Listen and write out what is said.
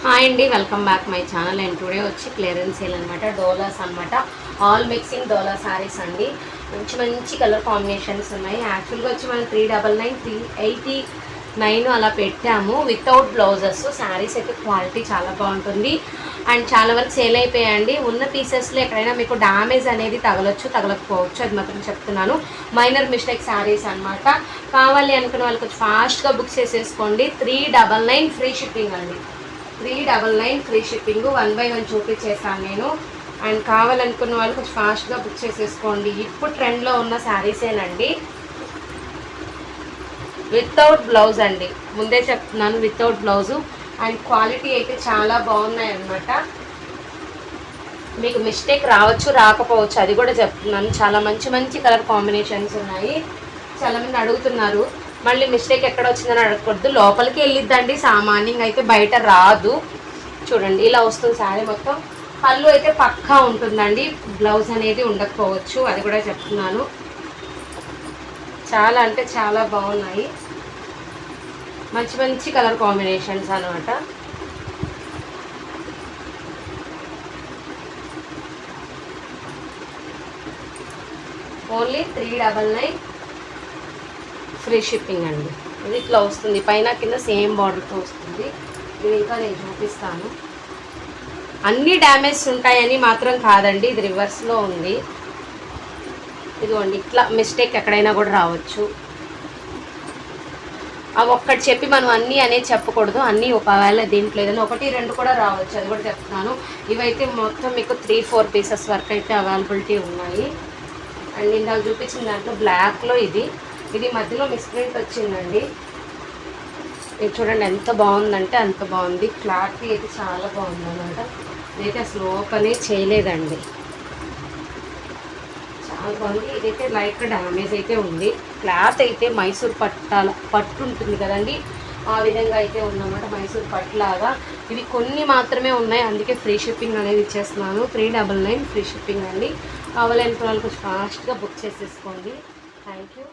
Hi అండి, welcome back my channel. And today వచ్చి clearance sale అనమాట. డోలాస్ అనమాట. ఆల్ మిక్సింగ్ డోలా శారీస్ అండి. మంచి మంచి కలర్ కాంబినేషన్స్ ఉన్నాయి. యాక్చువల్గా వచ్చి మనం 399, 389 అలా పెట్టాము వితౌట్ బ్లౌజెస్. శారీస్ అయితే క్వాలిటీ చాలా బాగుంటుంది అండ్ చాలా వరకు సేల్ అయిపోయాయండి. ఉన్న పీసెస్లో ఎక్కడైనా మీకు డ్యామేజ్ అనేది తగలొచ్చు, తగలకపోవచ్చు, అది మాత్రం చెప్తున్నాను. మైనర్ మిస్టేక్ శారీస్ అనమాట. కావాలి అనుకున్న వాళ్ళకి ఫాస్ట్గా బుక్ చేసేసుకోండి. 399 ఫ్రీ షిప్పింగ్ అండి. 399 ఫ్రీ షిప్పింగ్. 1 by 1 చూపించేసాను నేను. అండ్ కావాలనుకున్న వాళ్ళు కొంచెం ఫాస్ట్గా బుక్ చేసేసుకోండి. ఇప్పుడు ట్రెండ్లో ఉన్న శారీసేనండి. వితౌట్ బ్లౌజ్ అండి, ముందే చెప్తున్నాను, వితౌట్ బ్లౌజు. అండ్ క్వాలిటీ అయితే చాలా బాగున్నాయి అన్నమాట. మీకు మిస్టేక్ రావచ్చు, రాకపోవచ్చు, అది కూడా చెప్తున్నాను. చాలా మంచి మంచి కలర్ కాంబినేషన్స్ ఉన్నాయి. చాలామంది అడుగుతున్నారు మళ్ళీ మిస్టేక్ ఎక్కడ వచ్చిందని అడగకూడదు. లోపలికి వెళ్ళిద్దండి, సామాన్యంగా అయితే బయట రాదు. చూడండి ఇలా వస్తుంది శారీ మొత్తం. పళ్ళు అయితే పక్కా ఉంటుందండి, బ్లౌజ్ అనేది ఉండకపోవచ్చు, అది కూడా చెప్తున్నాను. చాలా అంటే చాలా బాగున్నాయి. మంచి మంచి కలర్ కాంబినేషన్స్ అనమాట. ఓన్లీ 399 ఫ్రీ షిప్పింగ్ అండి. ఇది ఇట్లా వస్తుంది, పైన కింద సేమ్ బార్డర్తో వస్తుంది. ఇది ఇంకా నేను చూపిస్తాను. అన్ని డ్యామేజ్ ఉంటాయని మాత్రం కాదండి, ఇది రివర్స్లో ఉంది. ఇదిగోండి ఇట్లా మిస్టేక్ ఎక్కడైనా కూడా రావచ్చు. అవి ఒక్కటి చెప్పి మనం అన్నీ అనేది చెప్పకూడదు. అన్నీ ఒకవేళ దీంట్లో ఏదైనా 1, 2 కూడా రావచ్చు, అది కూడా చెప్తున్నాను. ఇవైతే మొత్తం మీకు 3-4 పీసెస్ వరకు అయితే అవైలబిలిటీ ఉన్నాయి. అండ్ ఇందాక చూపించిన దాంట్లో బ్లాక్లో ఇది మధ్యలో మిస్ప్రింట్ వచ్చిందండి. ఇది చూడండి ఎంత బాగుందంటే అంత బాగుంది. క్లాత్ అయితే చాలా బాగుంది అనమాట. ఇదైతే అసలు ఓపెనే చేయలేదండి, చాలా బాగుంది. ఇదైతే లైట్ డ్యామేజ్ అయితే ఉంది. క్లాత్ అయితే మైసూర్ పట్టు ఉంటుంది కదండి, ఆ విధంగా అయితే ఉందన్నమాట. మైసూర్ పట్టులాగా. ఇవి కొన్ని మాత్రమే ఉన్నాయి, అందుకే ఫ్రీ షిప్పింగ్ అనేది ఇచ్చేస్తున్నాను. 399 ఫ్రీ షిప్పింగ్ అండి. కావాలనుకున్న వాళ్ళు కొంచెం ఫాస్ట్గా బుక్ చేసేసుకోండి. Thank you.